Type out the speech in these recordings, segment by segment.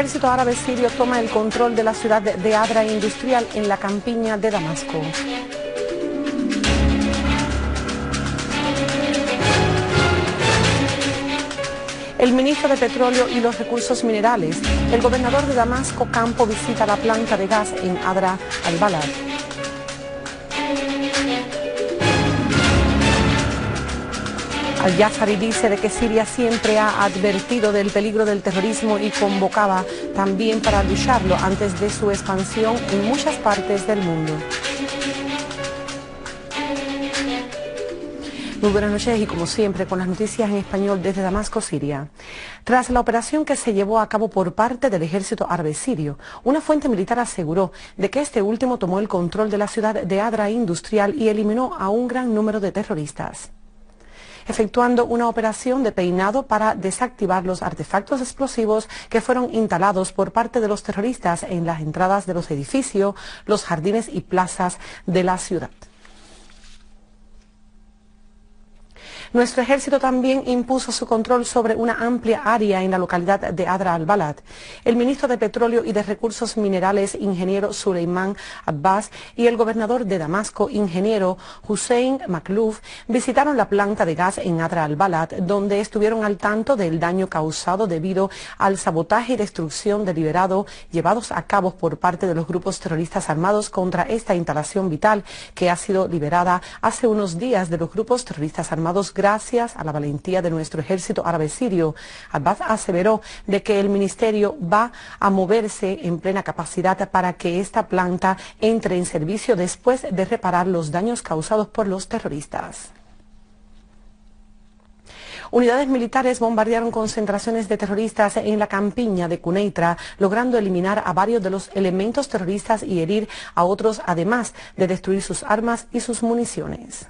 ejército árabe sirio toma el control de la ciudad de Adra industrial en la campiña de Damasco. El ministro de Petróleo y los Recursos Minerales, el gobernador de Damasco, Campo, visita la planta de gas en Adra al-Balad. Al-Jafari dice de que Siria siempre ha advertido del peligro del terrorismo y convocaba también para lucharlo antes de su expansión en muchas partes del mundo. Muy buenas noches y como siempre con las noticias en español desde Damasco, Siria. Tras la operación que se llevó a cabo por parte del ejército árabe sirio, una fuente militar aseguró de que este último tomó el control de la ciudad de Adra industrial y eliminó a un gran número de terroristas, efectuando una operación de peinado para desactivar los artefactos explosivos que fueron instalados por parte de los terroristas en las entradas de los edificios, los jardines y plazas de la ciudad. Nuestro ejército también impuso su control sobre una amplia área en la localidad de Adra al-Balad. El ministro de Petróleo y de Recursos Minerales, ingeniero Suleiman Abbas, y el gobernador de Damasco, ingeniero Hussein Makhlouf, visitaron la planta de gas en Adra al-Balad, donde estuvieron al tanto del daño causado debido al sabotaje y destrucción deliberado llevados a cabo por parte de los grupos terroristas armados contra esta instalación vital que ha sido liberada hace unos días de los grupos terroristas armados gracias a la valentía de nuestro ejército árabe sirio. Abbas aseveró de que el ministerio va a moverse en plena capacidad para que esta planta entre en servicio después de reparar los daños causados por los terroristas. Unidades militares bombardearon concentraciones de terroristas en la campiña de Quneitra, logrando eliminar a varios de los elementos terroristas y herir a otros, además de destruir sus armas y sus municiones.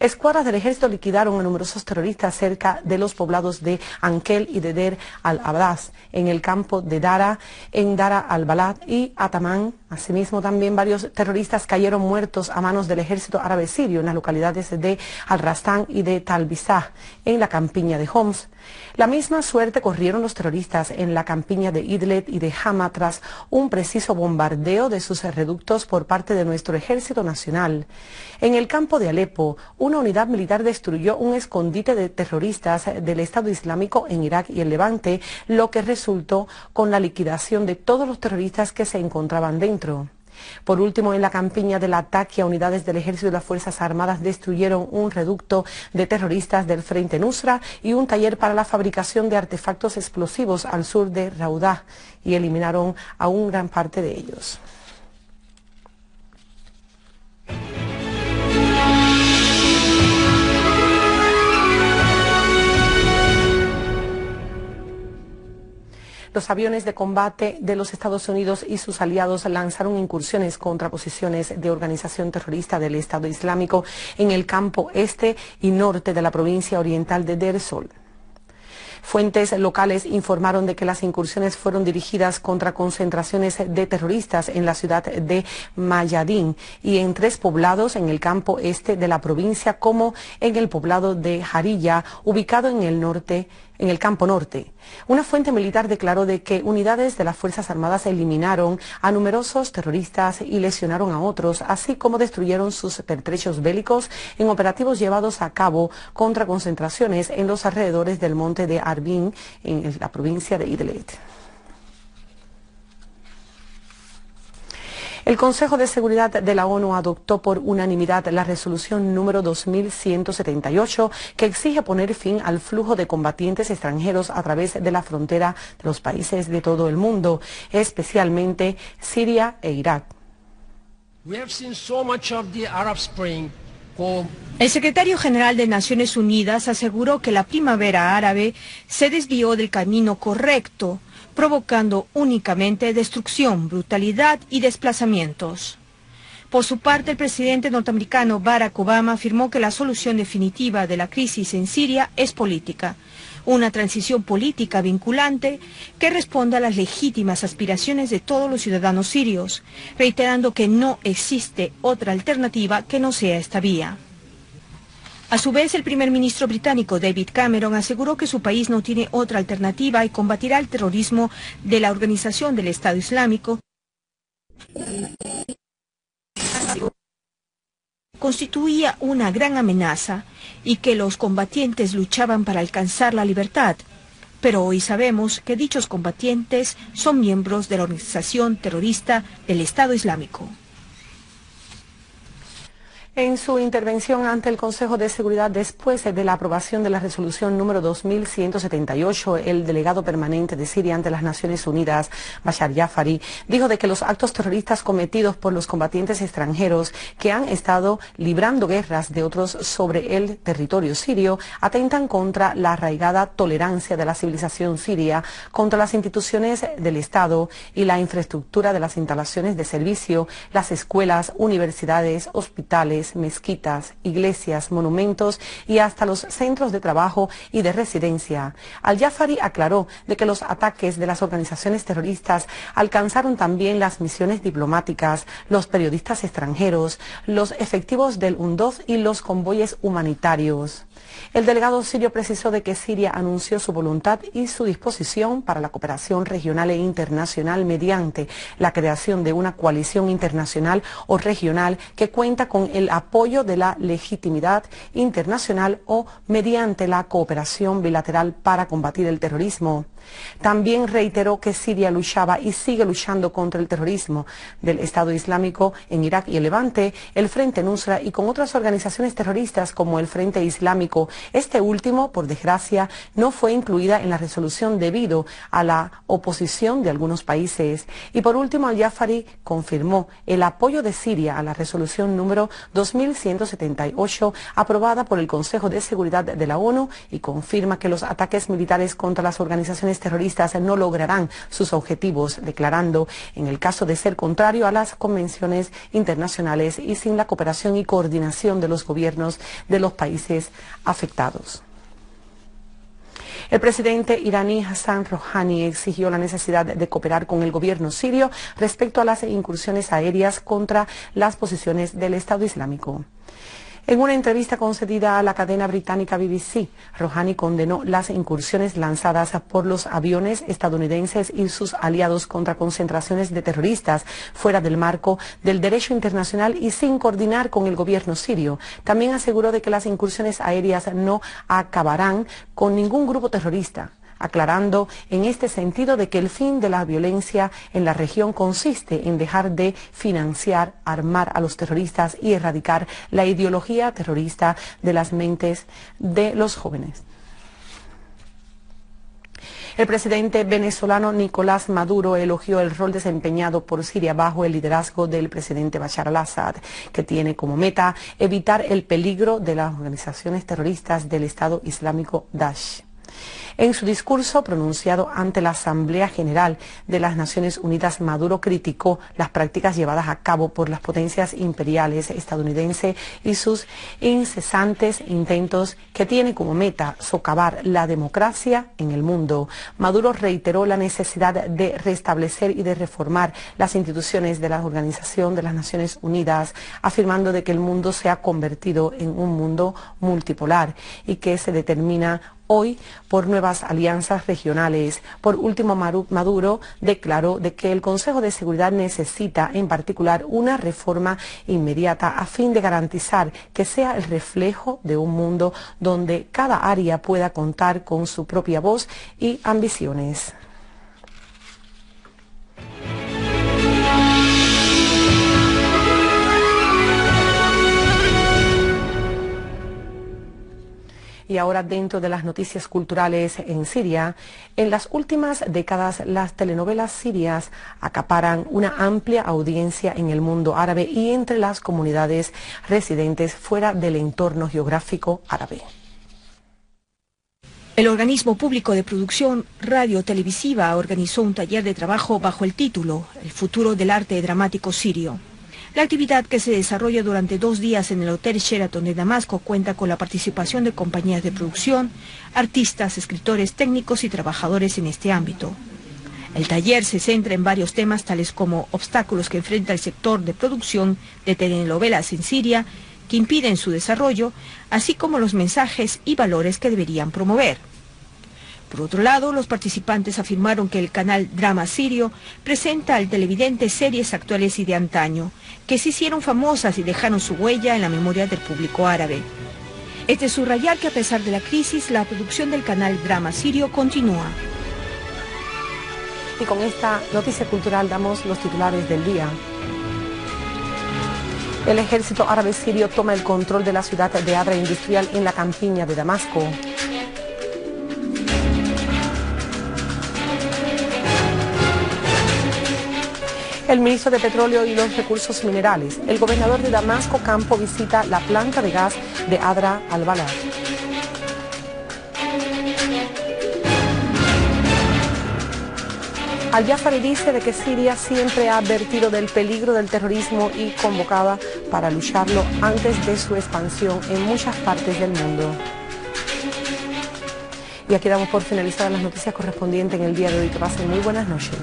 Escuadras del ejército liquidaron a numerosos terroristas cerca de los poblados de Ankel y de Der al-Abbas, en el campo de Dara, en Dara al-Balad y Atamán. Asimismo, también varios terroristas cayeron muertos a manos del ejército árabe sirio en las localidades de Al-Rastán y de Talbisah, en la campiña de Homs. La misma suerte corrieron los terroristas en la campiña de Idlib y de Hama tras un preciso bombardeo de sus reductos por parte de nuestro ejército nacional. En el campo de Alepo, una unidad militar destruyó un escondite de terroristas del Estado Islámico en Irak y el Levante, lo que resultó con la liquidación de todos los terroristas que se encontraban dentro. Por último, en la campiña del ataque a unidades del ejército y las Fuerzas Armadas destruyeron un reducto de terroristas del Frente Nusra y un taller para la fabricación de artefactos explosivos al sur de Raudah y eliminaron a una gran parte de ellos. Los aviones de combate de los Estados Unidos y sus aliados lanzaron incursiones contra posiciones de organización terrorista del Estado Islámico en el campo este y norte de la provincia oriental de Deir ez-Zor. Fuentes locales informaron de que las incursiones fueron dirigidas contra concentraciones de terroristas en la ciudad de Mayadín y en 3 poblados en el campo este de la provincia, como en el poblado de Jarilla, ubicado en el campo norte. Una fuente militar declaró de que unidades de las Fuerzas Armadas eliminaron a numerosos terroristas y lesionaron a otros, así como destruyeron sus pertrechos bélicos en operativos llevados a cabo contra concentraciones en los alrededores del monte de Arbin, en la provincia de Idlib. El Consejo de Seguridad de la ONU adoptó por unanimidad la resolución número 2178 que exige poner fin al flujo de combatientes extranjeros a través de la frontera de los países de todo el mundo, especialmente Siria e Irak. El secretario general de Naciones Unidas aseguró que la primavera árabe se desvió del camino correcto, provocando únicamente destrucción, brutalidad y desplazamientos. Por su parte, el presidente norteamericano Barack Obama afirmó que la solución definitiva de la crisis en Siria es política, una transición política vinculante que responda a las legítimas aspiraciones de todos los ciudadanos sirios, reiterando que no existe otra alternativa que no sea esta vía. A su vez, el primer ministro británico David Cameron aseguró que su país no tiene otra alternativa y combatirá el terrorismo de la Organización del Estado Islámico. Constituía una gran amenaza y que los combatientes luchaban para alcanzar la libertad. Pero hoy sabemos que dichos combatientes son miembros de la organización terrorista del Estado Islámico. En su intervención ante el Consejo de Seguridad después de la aprobación de la resolución número 2178, el delegado permanente de Siria ante las Naciones Unidas, Bashar Jafari, dijo de que los actos terroristas cometidos por los combatientes extranjeros que han estado librando guerras de otros sobre el territorio sirio atentan contra la arraigada tolerancia de la civilización siria, contra las instituciones del Estado y la infraestructura de las instalaciones de servicio, las escuelas, universidades, hospitales, mezquitas, iglesias, monumentos y hasta los centros de trabajo y de residencia. Al-Jafari aclaró de que los ataques de las organizaciones terroristas alcanzaron también las misiones diplomáticas, los periodistas extranjeros, los efectivos del UNDOF y los convoyes humanitarios. El delegado sirio precisó de que Siria anunció su voluntad y su disposición para la cooperación regional e internacional mediante la creación de una coalición internacional o regional que cuenta con el apoyo de la legitimidad internacional o mediante la cooperación bilateral para combatir el terrorismo. También reiteró que Siria luchaba y sigue luchando contra el terrorismo del Estado Islámico en Irak y el Levante, el Frente Nusra y con otras organizaciones terroristas como el Frente Islámico. Este último, por desgracia, no fue incluida en la resolución debido a la oposición de algunos países. Y por último, Al-Jafari confirmó el apoyo de Siria a la resolución número 2178 aprobada por el Consejo de Seguridad de la ONU y confirma que los ataques militares contra las organizaciones terroristas no lograrán sus objetivos, declarando, en el caso de ser contrario a las convenciones internacionales y sin la cooperación y coordinación de los gobiernos de los países afectados. El presidente iraní Hassan Rouhani exigió la necesidad de cooperar con el gobierno sirio respecto a las incursiones aéreas contra las posiciones del Estado Islámico. En una entrevista concedida a la cadena británica BBC, Rouhani condenó las incursiones lanzadas por los aviones estadounidenses y sus aliados contra concentraciones de terroristas fuera del marco del derecho internacional y sin coordinar con el gobierno sirio. También aseguró de que las incursiones aéreas no acabarán con ningún grupo terrorista, aclarando en este sentido de que el fin de la violencia en la región consiste en dejar de financiar, armar a los terroristas y erradicar la ideología terrorista de las mentes de los jóvenes. El presidente venezolano Nicolás Maduro elogió el rol desempeñado por Siria bajo el liderazgo del presidente Bashar al-Assad, que tiene como meta evitar el peligro de las organizaciones terroristas del Estado Islámico Daesh. En su discurso pronunciado ante la Asamblea General de las Naciones Unidas, Maduro criticó las prácticas llevadas a cabo por las potencias imperiales estadounidenses y sus incesantes intentos que tienen como meta socavar la democracia en el mundo. Maduro reiteró la necesidad de restablecer y de reformar las instituciones de la Organización de las Naciones Unidas, afirmando de que el mundo se ha convertido en un mundo multipolar y que se determina hoy por nuevas alianzas regionales. Por último, Maduro declaró de que el Consejo de Seguridad necesita en particular una reforma inmediata a fin de garantizar que sea el reflejo de un mundo donde cada área pueda contar con su propia voz y ambiciones. Y ahora, dentro de las noticias culturales en Siria, en las últimas décadas las telenovelas sirias acaparan una amplia audiencia en el mundo árabe y entre las comunidades residentes fuera del entorno geográfico árabe. El organismo público de producción radio-televisiva organizó un taller de trabajo bajo el título El futuro del arte dramático sirio. La actividad, que se desarrolla durante 2 días en el Hotel Sheraton de Damasco, cuenta con la participación de compañías de producción, artistas, escritores, técnicos y trabajadores en este ámbito. El taller se centra en varios temas tales como obstáculos que enfrenta el sector de producción de telenovelas en Siria, que impiden su desarrollo, así como los mensajes y valores que deberían promover. Por otro lado, los participantes afirmaron que el canal Drama Sirio presenta al televidente series actuales y de antaño, que se hicieron famosas y dejaron su huella en la memoria del público árabe. Es de subrayar que a pesar de la crisis, la producción del canal Drama Sirio continúa. Y con esta noticia cultural damos los titulares del día. El ejército árabe sirio toma el control de la ciudad de Adra industrial en la campiña de Damasco. El ministro de Petróleo y los Recursos Minerales, el gobernador de Damasco Campo, visita la planta de gas de Adra al-Balad. Al-Jafari dice de que Siria siempre ha advertido del peligro del terrorismo y convocaba para lucharlo antes de su expansión en muchas partes del mundo. Y aquí damos por finalizadas las noticias correspondientes en el día de hoy. Que pasen muy buenas noches.